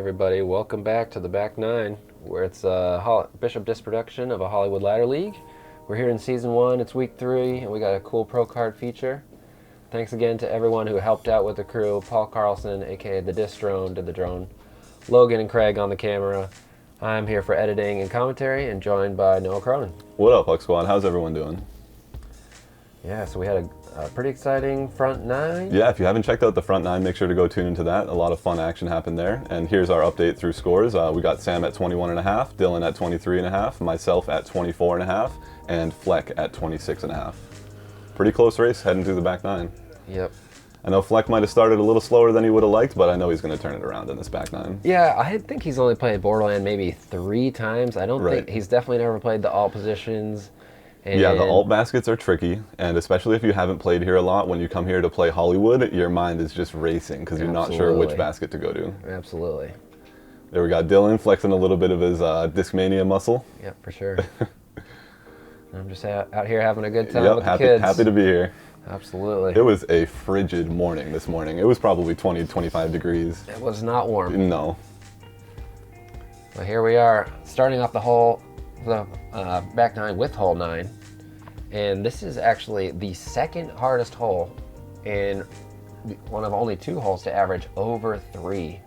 everybody. Welcome back to the Back Nine, where it's Bishop Disc production of a Hollywood Ladder League. We're here in Season 1, it's Week 3, and we got a cool pro card feature. Thanks again to everyone who helped out with the crew. Paul Carlson, aka the Disc Drone, did the drone. Logan and Craig on the camera. I'm here for editing and commentary, and joined by Noah Cronin. What up, Puck Squad? How's everyone doing? Yeah, so we had a pretty exciting front nine. Yeah, if you haven't checked out the front nine, make sure to go tune into that. A lot of fun action happened there. And here's our update through scores. We got Sam at 21.5, Dylan at 23.5, myself at 24.5, and Fleck at 26.5. Pretty close race heading through the back nine. Yep. I know Fleck might have started a little slower than he would have liked, but I know he's going to turn it around in this back nine. Yeah, I think he's only played Borderland maybe 3 times. I don't Right. think he's definitely never played the all positions. And Yeah, the alt baskets are tricky, and especially if you haven't played here a lot, when you come here to play Hollywood, your mind is just racing because you're not sure which basket to go to. Absolutely. There we got Dylan flexing a little bit of his Discmania muscle. Yep, for sure. I'm just out here having a good time Yep, with the kids. happy to be here. Absolutely. It was a frigid morning this morning. It was probably 20, 25 degrees. It was not warm. No. But here we are, starting off the back nine with hole 9. And this is actually the second hardest hole and one of only 2 holes to average over 3.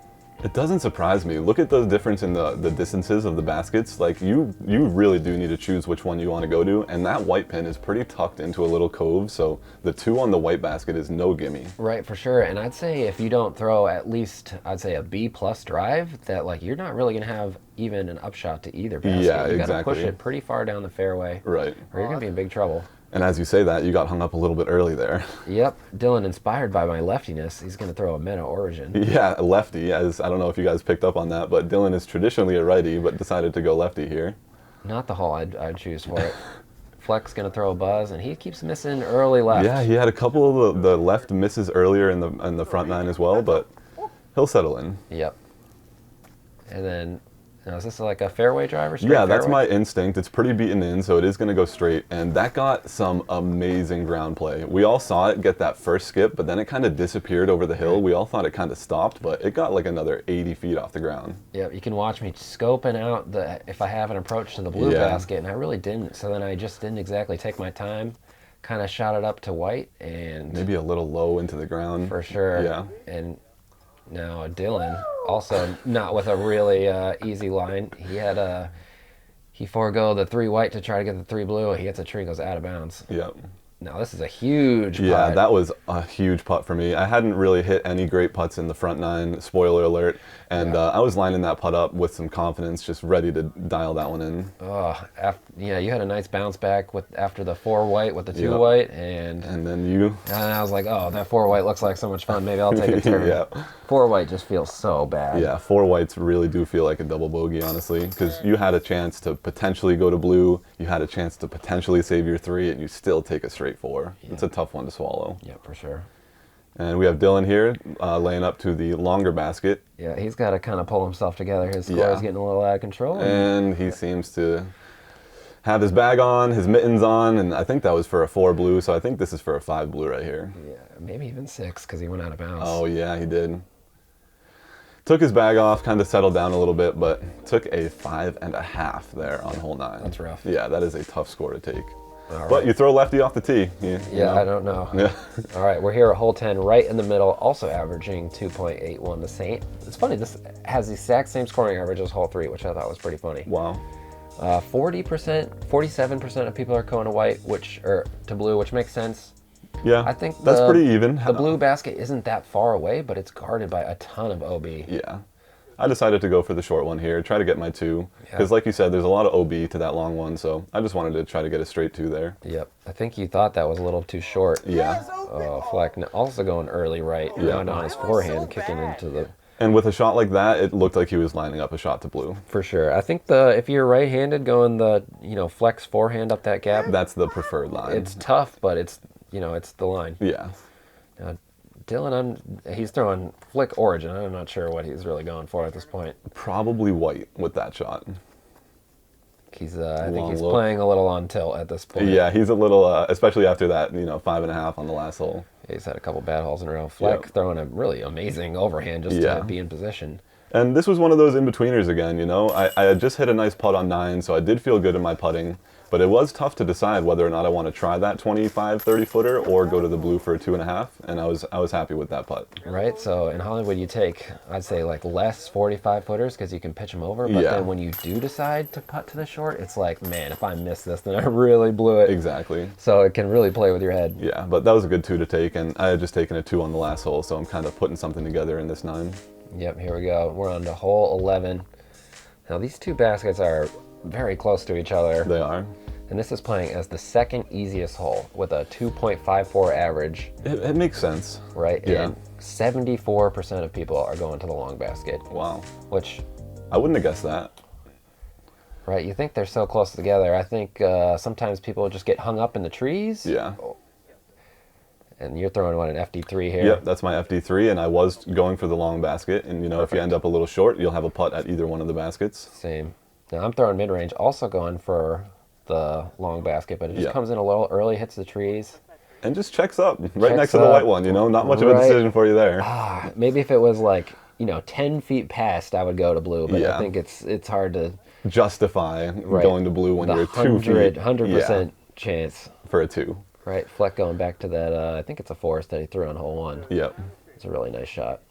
It doesn't surprise me. Look at the difference in the distances of the baskets. Like, you really do need to choose which one you want to go to, and that white pin is pretty tucked into a little cove, so the 2 on the white basket is no gimme. Right, for sure. And I'd say if you don't throw at least, I'd say a B+ drive, that like you're not really going to have even an upshot to either basket. Yeah, you exactly. got to push it pretty far down the fairway. Right. Or you're going to be in big trouble. And as you say that, you got hung up a little bit early there. Yep, Dylan, inspired by my leftiness, he's going to throw a meta origin. Yeah, lefty, as I don't know if you guys picked up on that, but Dylan is traditionally a righty, but decided to go lefty here. Not the hole I'd choose for it. Fleck's going to throw a buzz, and he keeps missing early left. Yeah, he had a couple of the left misses earlier in the front nine as well, but he'll settle in. Yep. And then, now is this like a fairway driver? Yeah, that's my instinct. It's pretty beaten in, so it is going to go straight, and that got some amazing ground play. We all saw it get that first skip, but then it kind of disappeared over the hill. We all thought it kind of stopped, but it got like another 80 feet off the ground. Yep, you can watch me scoping out if I have an approach to the blue basket, and I really didn't. So then I just didn't exactly take my time. Kind of shot it up to white, and maybe a little low into the ground. For sure. Yeah. And now Dylan, also not with a really easy line. He forego the 3 white to try to get the 3 blue. He hits a tree and goes out of bounds. Yep. Now this is a huge putt. Yeah, that was a huge putt for me. I hadn't really hit any great putts in the front nine, spoiler alert, and I was lining that putt up with some confidence, just ready to dial that one in. Oh, yeah, you had a nice bounce back after the 4 white with the 2 white, and then you. And I was like, oh, that 4 white looks like so much fun. Maybe I'll take a turn. Yeah. 4 white just feels so bad. Yeah, 4 whites really do feel like a double bogey, honestly, because you had a chance to potentially go to blue, you had a chance to potentially save your 3, and you still take a straight 4. Yeah. It's a tough one to swallow. Yeah, for sure. And we have Dylan here laying up to the longer basket. Yeah, he's got to kind of pull himself together. His score is getting a little out of control. And he seems to have his bag on, his mittens on, and I think that was for a 4 blue, so I think this is for a 5 blue right here. Yeah, maybe even 6 because he went out of bounds. Oh, yeah, he did. Took his bag off, kind of settled down a little bit, but took a 5.5 there on hole 9. That's rough. Yeah, that is a tough score to take. Right. But you throw lefty off the tee. You know. I don't know. Yeah. All right, we're here at hole 10, right in the middle, also averaging 2.81 the Saint. It's funny, this has the exact same scoring average as hole 3, which I thought was pretty funny. Wow. 47% of people are going to white, to blue, which makes sense. Yeah, I think that's pretty even. The blue basket isn't that far away, but it's guarded by a ton of OB. Yeah. I decided to go for the short one here, try to get my 2. Because like you said, there's a lot of OB to that long one, so I just wanted to try to get a straight 2 there. Yep. I think you thought that was a little too short. Yeah. Oh, Fleck also going early right. Yeah. Now on his forehand, kicking into the... And with a shot like that, it looked like he was lining up a shot to blue. For sure. I think if you're right-handed, going the, flex forehand up that gap. That's the preferred line. It's tough, but it's the line. Yeah. Now, Dylan, he's throwing flick origin. I'm not sure what he's really going for at this point. Probably white with that shot. I think he's playing a little on tilt at this point. Yeah, he's a little, especially after that, 5.5 on the last hole. He's had a couple bad holes in a row. Fleck throwing a really amazing overhand just to be in position. And this was one of those in-betweeners again, you know. I had just hit a nice putt on 9, so I did feel good in my putting. But it was tough to decide whether or not I want to try that 25, 30-footer or go to the blue for a 2.5, and I was happy with that putt. Right, so in Hollywood you take, I'd say, like less 45-footers because you can pitch them over, but then when you do decide to putt to the short, it's like, man, if I miss this, then I really blew it. Exactly. So it can really play with your head. Yeah, but that was a good 2 to take, and I had just taken a 2 on the last hole, so I'm kind of putting something together in this 9. Yep, here we go. We're on to hole 11. Now these two baskets are very close to each other. They are. And this is playing as the second easiest hole with a 2.54 average. It makes sense. Right? Yeah. And 74% of people are going to the long basket. Wow. Which... I wouldn't have guessed that. Right, you think they're so close together. I think sometimes people just get hung up in the trees. Yeah. And you're throwing on an FD3 here. Yep, that's my FD3, and I was going for the long basket. And, you know, If you end up a little short, you'll have a putt at either one of the baskets. Same. Now, I'm throwing mid-range, also going for the long basket, but it just comes in a little early, hits the trees. And just checks up right next to the white one, you know? Not much of a decision for you there. Maybe if it was like, 10 feet past, I would go to blue, but I think it's hard to... justify going to blue when you're 2 feet. 100% chance. For a 2. Right, Fleck going back to that, I think it's a forest that he threw on hole 1. Yep. It's a really nice shot.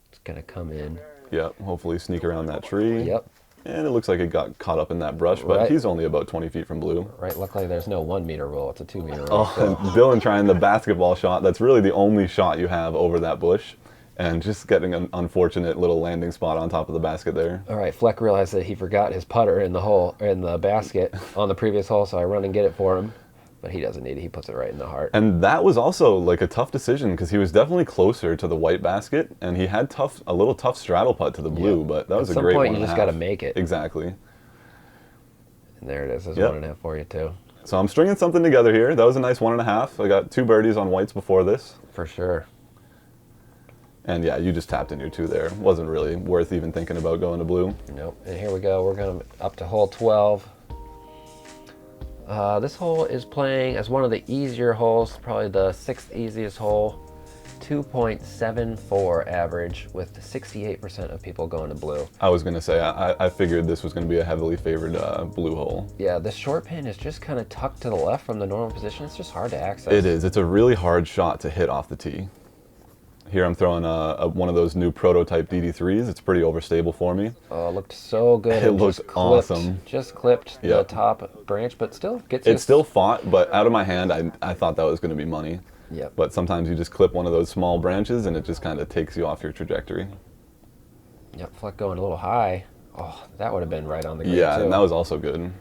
It's going to come in. Yep, hopefully sneak around that tree. Yep. And it looks like it got caught up in that brush, but he's only about 20 feet from blue. Right, luckily there's no 1 meter rule, it's a 2 meter rule. Oh, and Dylan trying the basketball shot. That's really the only shot you have over that bush. And just getting an unfortunate little landing spot on top of the basket there. All right, Fleck realized that he forgot his putter in the basket on the previous hole, so I run and get it for him. But he doesn't need it. He puts it right in the heart. And that was also like a tough decision because he was definitely closer to the white basket, and he had a little tough straddle putt to the blue. But that was a great 1.5. At some point, you just got to make it. Exactly. And there it is. There's 1.5 for you too. So I'm stringing something together here. That was a nice 1.5. I got 2 birdies on whites before this. For sure. And yeah, you just tapped in your 2 there. Wasn't really worth even thinking about going to blue. Nope. And here we go. We're going up to hole 12. This hole is playing as one of the easier holes, probably the 6th easiest hole. 2.74 average with 68% of people going to blue. I was going to say, I figured this was going to be a heavily favored blue hole. Yeah, this short pin is just kind of tucked to the left from the normal position. It's just hard to access. It is. It's a really hard shot to hit off the tee. Here I'm throwing one of those new prototype DD3s. It's pretty overstable for me. Oh, it looked so good. It looked awesome. Just clipped the top branch, but still gets it. It still fought, but out of my hand, I thought that was going to be money. Yep. But sometimes you just clip one of those small branches and it just kind of takes you off your trajectory. Yep, Fleck going a little high. Oh, that would have been right on the green too. And that was also good.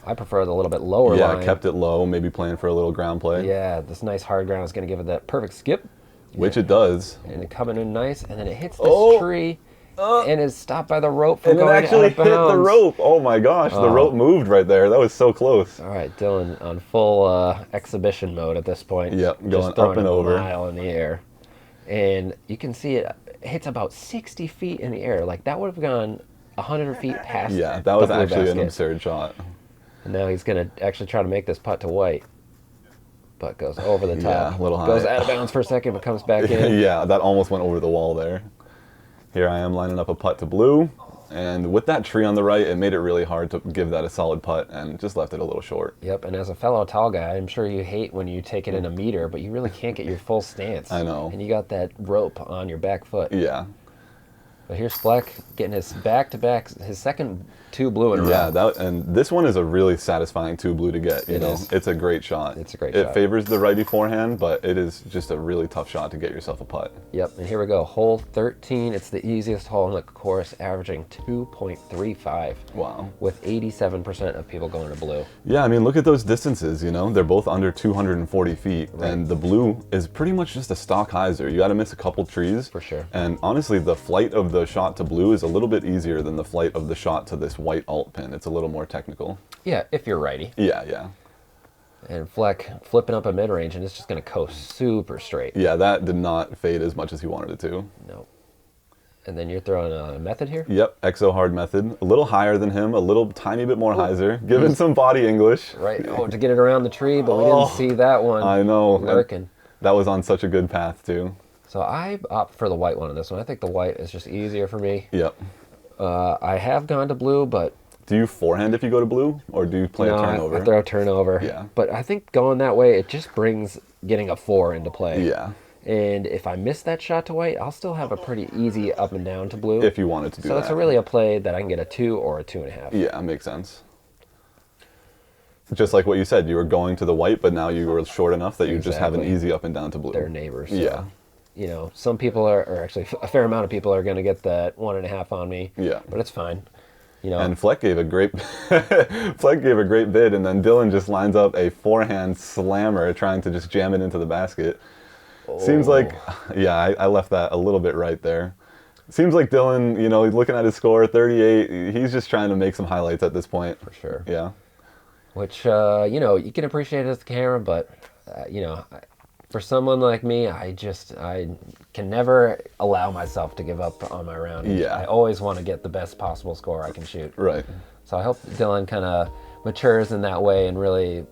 I prefer the little bit lower line. Yeah, kept it low, maybe playing for a little ground play. Yeah, this nice hard ground is going to give it that perfect skip. Which it does. And it coming in nice, and then it hits this tree and is stopped by the rope from going out of bounds. And it actually hit the rope. Oh my gosh, the rope moved right there. That was so close. All right, Dylan on full exhibition mode at this point. Yep, going up and over. A mile in the air. And you can see it hits about 60 feet in the air. Like that would have gone 100 feet past. Yeah, that was actually basket. an absurd shot. And now he's going to actually try to make this putt to white. But goes over the top. Yeah, a little high. Goes out of bounds for a second, but comes back in. Yeah, that almost went over the wall there. Here I am lining up a putt to blue. And with that tree on the right, it made it really hard to give that a solid putt and just left it a little short. Yep, and as a fellow tall guy, I'm sure you hate when you take it in a meter, but you really can't get your full stance. I know. And you got that rope on your back foot. Yeah. But here's Fleck getting his back-to-back, his second 2 blue in a row. Yeah, and this one is a really satisfying 2 blue to get. You know, is. It's a great shot. It's a great shot. It favors the righty forehand, but it is just a really tough shot to get yourself a putt. Yep, and here we go. Hole 13. It's the easiest hole in the course, averaging 2.35. Wow. With 87% of people going to blue. Yeah, I mean, look at those distances, you know? They're both under 240 feet, and the blue is pretty much just a stock hyzer. You got to miss a couple trees. For sure. And honestly, the flight of the shot to blue is a little bit easier than the flight of the shot to this white alt pin. It's a little more technical. Yeah, if you're righty. Yeah. And Fleck flipping up a mid-range, and it's just going to coast super straight. Yeah, that did not fade as much as he wanted it to. No. And then you're throwing a method here? Yep, exo hard method. A little higher than him, a little tiny bit more hyzer. Giving some body English. Right. Oh, to get it around the tree, but we didn't see that one. I know. Lurking. That was on such a good path, too. So I opt for the white one on this one. I think the white is just easier for me. Yep. I have gone to blue, but Do you forehand if you go to blue, or do you play a turnover? I throw a turnover. Yeah. But I think going that way, it just brings getting a 4 into play. Yeah. And if I miss that shot to white, I'll still have a pretty easy up and down to blue. If you wanted to do that. So it's really a play that I can get a 2 or a 2.5. Yeah, makes sense. Just like what you said, you were going to the white, but now you were short enough that you just have an Exactly. easy up and down to blue. They're neighbors. So, Yeah. you know, some people are, or actually a fair amount of people are going to get that 1.5 on me. Yeah. But it's fine. You know, And Fleck gave a great Fleck gave a great bid, and then Dylan just lines up a forehand slammer trying to just jam it into the basket. Seems like, yeah, I left that a little bit right there. Seems like Dylan, you know, he's looking at his score, 38. He's just trying to make some highlights at this point. for sure. Yeah. Which, you know, you can appreciate it as the camera, but, you know, for someone like me, I can never allow myself to give up on my round. Yeah. I always want to get the best possible score I can shoot. Right. So I hope Dylan kind of matures in that way and really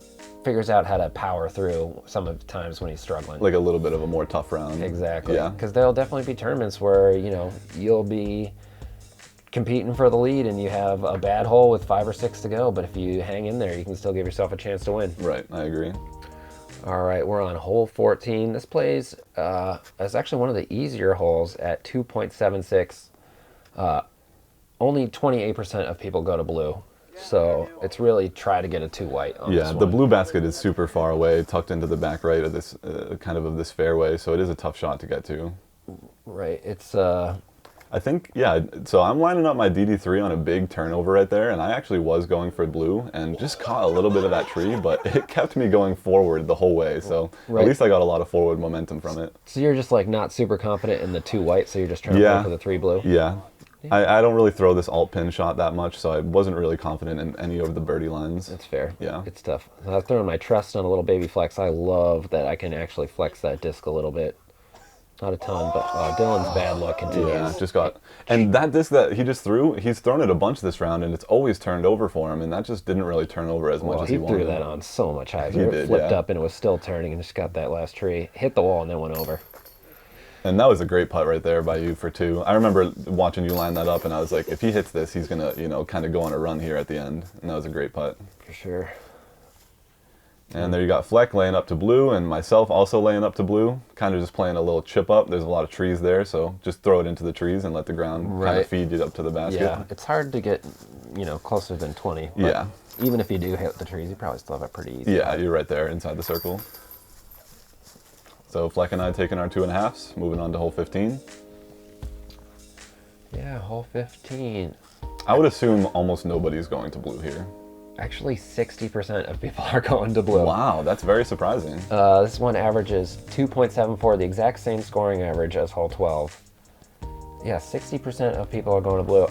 figures out how to power through some of the times when he's struggling. Like a little bit of a more tough round. Exactly. Yeah. Because there'll definitely be tournaments where, you know, you'll be competing for the lead and you have a bad hole with 5 or 6 to go, but if you hang in there, you can still give yourself a chance to win. Right, I agree. All right, we're on hole 14. This plays is actually one of the easier holes at 2.76. Only 28% of people go to blue, so it's really try to get a 2 white on Yeah, this one. the blue basket is super far away, tucked into the back right of this this fairway, so it is a tough shot to get to. Right, it's I think, yeah, so I'm lining up my DD3 on a big turnover right there, and I actually was going for blue and just caught a little bit of that tree, but it kept me going forward the whole way, so Right. at least I got a lot of forward momentum from it. so you're just like not super confident in the 2 white, so you're just trying to Yeah. go for the 3 blue. Yeah. I don't really throw this alt pin shot that much, so I wasn't really confident in any of the birdie lines. It's fair. Yeah. It's tough. I was throwing my trust on a little baby flex. I love that I can actually flex that disc a little bit. Not a ton, but Dylan's bad luck continues. Yeah, just got, and that disc that he just threw, he's thrown it a bunch this round, and it's always turned over for him, and that just didn't really turn over as much Well, as he he wanted. threw that on so much higher. He It did, flipped yeah. up and it was still turning and just got that last tree. Hit the wall and then went over. And that was a great putt right there by you for 2. I remember watching you line that up, and I was like, if he hits this, he's gonna, you know, kind of go on a run here at the end, and that was a great putt. For sure. And there you got Fleck laying up to blue, and myself also laying up to blue, kind of just playing a little chip up. There's a lot of trees there, so just throw it into the trees and let the ground kind Right. of feed you up to the basket. Yeah, it's hard to get, you know, closer than 20. But Yeah. even if you do hit the trees, you probably still have it pretty easy. Yeah, you're right there inside the circle. So Fleck and I taking our 2.5s, moving on to hole 15. Yeah, hole 15. I would assume almost nobody's going to blue here. Actually, 60% of people are going to blue. Wow, that's very surprising. This one averages 2.74, the exact same scoring average as hole 12. Yeah, 60% of people are going to blue.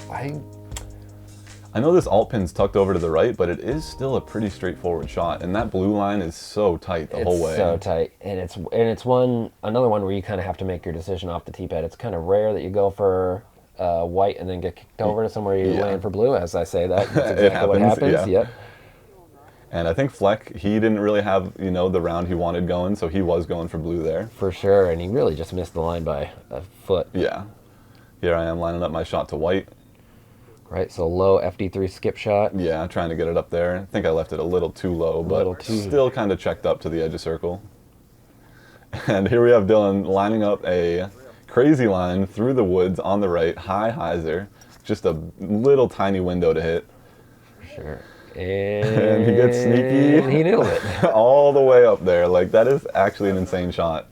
I know this alt pin's tucked over to the right, but it is still a pretty straightforward shot, and that blue line is so tight the whole way. It's so tight, and it's another one where you kind of have to make your decision off the tee pad. It's kind of rare that you go for white and then get kicked over to somewhere you land for blue. As I say that, that's exactly what happens. Yeah. Yep. And I think Fleck, he didn't really have, you know, the round he wanted going, so he was going for blue there. For sure, and he really just missed the line by a foot. Yeah. Here I am lining up my shot to white. Right, so low FD3 skip shot. Yeah, trying to get it up there. I think I left it a little too low, but still kind of checked up to the edge of circle. And here we have Dylan lining up a crazy line through the woods on the right, high hyzer. Just a little tiny window to hit. For sure. And he gets sneaky. And he nailed it. All the way up there. Like, that is actually an insane shot.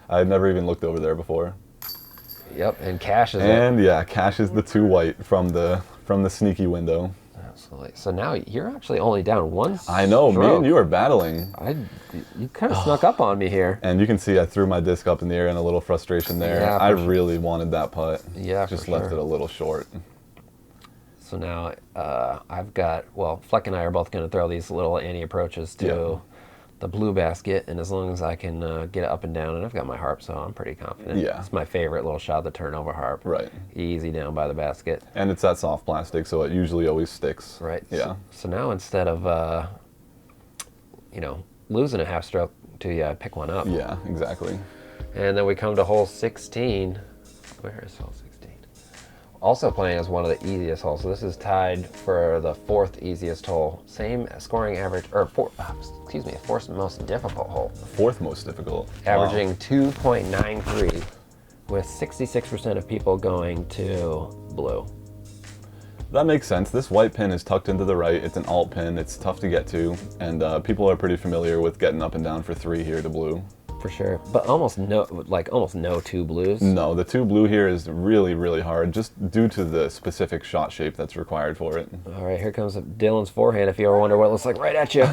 I've never even looked over there before. Yep, and cashes it. And yeah, cashes the 2 white from the sneaky window. Absolutely. So now you're actually only down one I know, me stroke. and you are battling. You kind of snuck up on me here. And you can see I threw my disc up in the air in a little frustration there. Yeah, I for sure. really wanted that putt. Yeah, Just for left sure. it a little short. So now I've got, well, Fleck and I are both going to throw these little anti-approaches to the blue basket, and as long as I can get it up and down, and I've got my harp, so I'm pretty confident. Yeah. It's my favorite little shot, the turnover harp. Right. Easy down by the basket. And it's that soft plastic, so it usually always sticks. Right. Yeah. So now instead of, you know, losing a half stroke to pick one up. Yeah, exactly. And then we come to hole 16. Where is hole 16? Also playing as one of the easiest holes. So this is tied for the 4th easiest hole. Same scoring average, or fourth most difficult hole. 4th most difficult. Averaging 2.93 with 66% of people going to blue. That makes sense. This white pin is tucked into the right. It's an alt pin. It's tough to get to, and people are pretty familiar with getting up and down for 3 here to blue. For sure, but almost no 2 blues. No, the 2 blue here is really, really hard, just due to the specific shot shape that's required for it. All right, here comes Dylan's forehand. If you ever wonder what it looks like, right at you.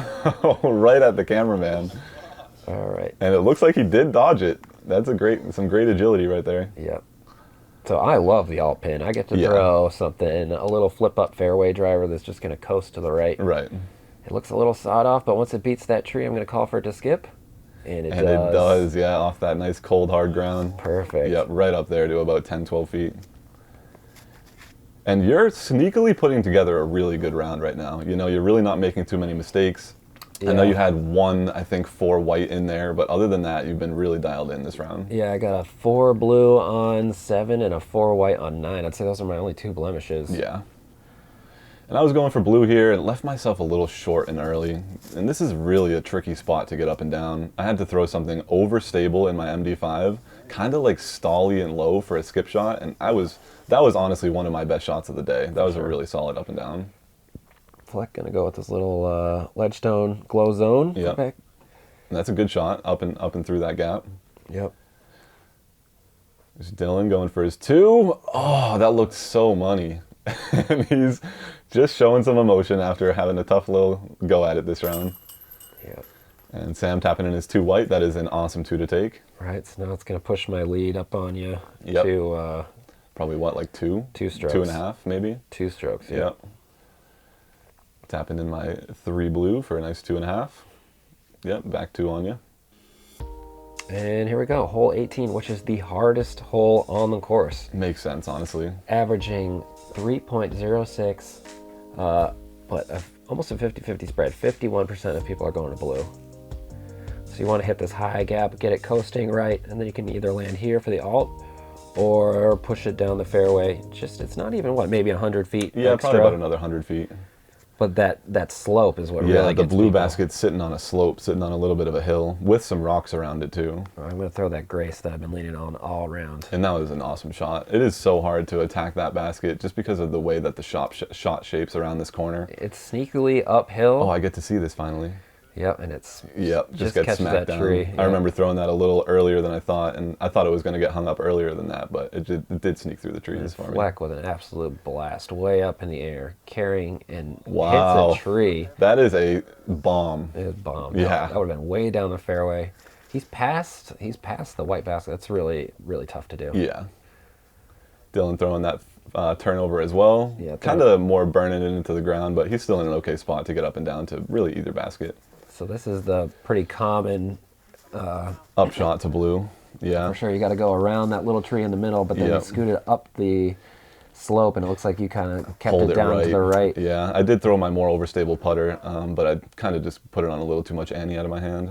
Right at the cameraman. All right. And it looks like he did dodge it. That's some great agility right there. Yep. So I love the alt pin. I get to throw something, a little flip up fairway driver that's just going to coast to the right. Right. It looks a little sawed off, but once it beats that tree, I'm going to call for it to skip. And it does. It does, yeah, off that nice cold hard ground. Perfect. Yep, right up there to about 10, 12 feet. And you're sneakily putting together a really good round right now. You know, you're really not making too many mistakes. Yeah. I know you had one, I think, 4 white in there, but other than that, you've been really dialed in this round. Yeah, I got a 4 blue on 7 and a 4 white on 9. I'd say those are my only 2 blemishes. Yeah. And I was going for blue here and left myself a little short and early. And this is really a tricky spot to get up and down. I had to throw something overstable in my MD5, kind of like stally and low for a skip shot, and that was honestly one of my best shots of the day. That was a really solid up and down. Fleck gonna go with this little ledgestone glow zone. Yep. And that's a good shot, up and through that gap. Yep. There's Dylan going for his 2. Oh, that looked so money. And he's just showing some emotion after having a tough little go at it this round. Yep. And Sam tapping in his 2 white. That is an awesome 2 to take. Right, so now it's gonna push my lead up on you. Yep. To probably what, like 2? 2 strokes. 2.5 maybe? 2 strokes, yeah. Yep. Tapping in my 3 blue for a nice 2.5. Yep, back 2 on you. And here we go, hole 18, which is the hardest hole on the course. Makes sense, honestly. Averaging 3.06, but almost a 50-50 spread. 51% of people are going to blue. So you want to hit this high gap, get it coasting right, and then you can either land here for the alt or push it down the fairway. It's not even, maybe 100 feet Yeah, extra. probably about another 100 feet. But that slope is what really gets the blue people. basket's sitting on a slope, sitting on a little bit of a hill, with some rocks around it too. I'm going to throw that grace that I've been leaning on all around. And that was an awesome shot. It is so hard to attack that basket just because of the way that the shot shapes around this corner. It's sneakily uphill. Oh, I get to see this finally. Yep, and it's just gets smacked down. Tree. I remember throwing that a little earlier than I thought, and I thought it was going to get hung up earlier than that, but it did sneak through the trees for me. Fleck with an absolute blast, way up in the air, carrying and hits a tree. That is a bomb. It is a bomb. Yeah, that would have been way down the fairway. He's past the white basket. That's really, really tough to do. Yeah. Dylan throwing that turnover as well. Yeah, kind of more burning it into the ground, but he's still in an okay spot to get up and down to really either basket. So this is the pretty common upshot to blue. Yeah, for sure. You got to go around that little tree in the middle, but then you scoot it up the slope, and it looks like you kind of kept it down to the right. Yeah, I did throw my more overstable putter, but I kind of just put it on a little too much ante out of my hand.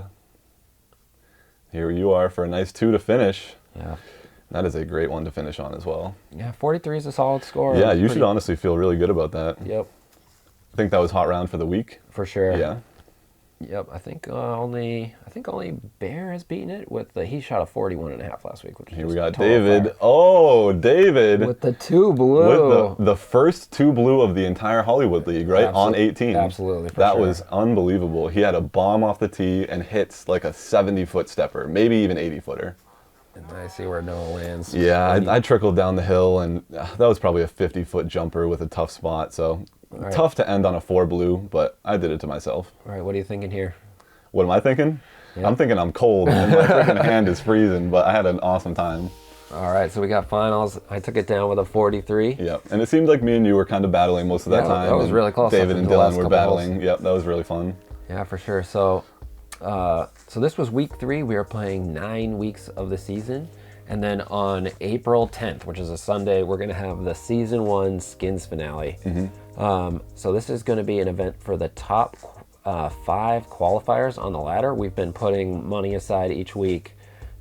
Here you are for a nice 2 to finish. Yeah. That is a great one to finish on as well. Yeah, 43 is a solid score. Yeah, you should honestly feel really good about that. Yep. I think that was hot round for the week. For sure. Yeah. Yep, I think only Bear has beaten it with he shot a 41.5 last week. Which Here we got David. Fire. Oh, David with the 2 blue. With the first 2 blue of the entire Hollywood League, right? On 18. Absolutely. That was unbelievable. He had a bomb off the tee and hits like a 70-foot stepper, maybe even 80-footer. And I see where Noah lands. Yeah, I trickled down the hill, and that was probably a 50-foot jumper with a tough spot. So tough to end on a 4 blue, but I did it to myself. All right, what are you thinking here? What am I thinking? Yeah. I'm thinking I'm cold and my freaking hand is freezing, but I had an awesome time. All right, so we got finals. I took it down with a 43. Yep, and it seemed like me and you were kind of battling most of that time. That was really close. David and Dylan were battling. Yep, that was really fun. Yeah, for sure. So this was week 3. We were playing 9 weeks of the season. And then on April 10th, which is a Sunday, we're going to have the season 1 skins finale. Mm-hmm. So this is going to be an event for the top 5 qualifiers on the ladder. We've been putting money aside each week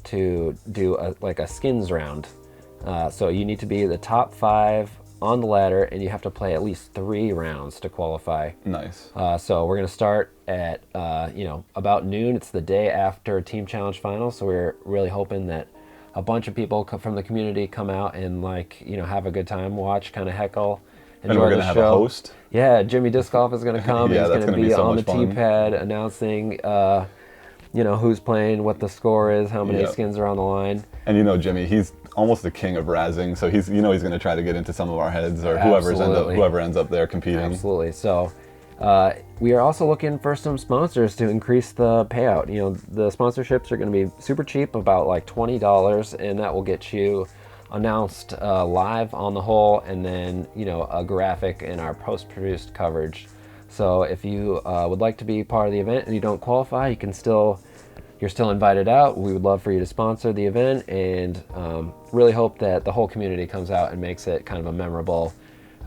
to do a skins round. So you need to be the top 5 on the ladder, and you have to play at least 3 rounds to qualify. Nice. So we're going to start at about noon. It's the day after Team Challenge Finals, so we're really hoping that a bunch of people from the community come out and have a good time, watch, kind of heckle, enjoy and we're going to the have a show. host. Yeah, Jimmy Disc Golf is going to come. Yeah, He's that's going to gonna be be so on the much fun. tee pad announcing who's playing, what the score is, how many skins are on the line. And Jimmy, he's almost the king of razzing, so he's going to try to get into some of our heads, or whoever ends up there competing. Absolutely. So we are also looking for some sponsors to increase the payout. The sponsorships are going to be super cheap, about like $20, and that will get you announced live on the hole, and then a graphic in our post-produced coverage. So if you would like to be part of the event and you don't qualify, you're still invited out. We would love for you to sponsor the event, and really hope that the whole community comes out and makes it kind of a memorable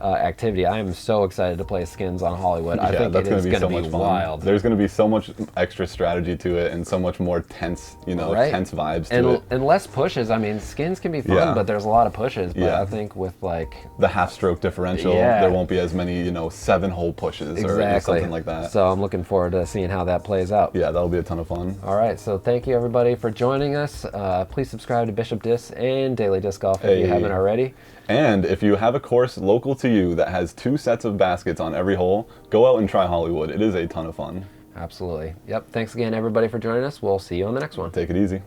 activity. I am so excited to play skins on Hollywood. I think it is going to be wild. There's going to be so much extra strategy to it, and so much more tense, tense vibes to it. And less pushes. I mean, skins can be fun, but there's a lot of pushes. But I think with the half-stroke differential, there won't be as many, 7-hole pushes or something like that. So I'm looking forward to seeing how that plays out. Yeah, that'll be a ton of fun. All right, so thank you everybody for joining us. Please subscribe to Bishop Disc and Daily Disc Golf if you haven't already. And if you have a course local to you that has 2 sets of baskets on every hole, go out and try Hollywood. It is a ton of fun. Absolutely. Yep. Thanks again, everybody, for joining us. We'll see you on the next one. Take it easy.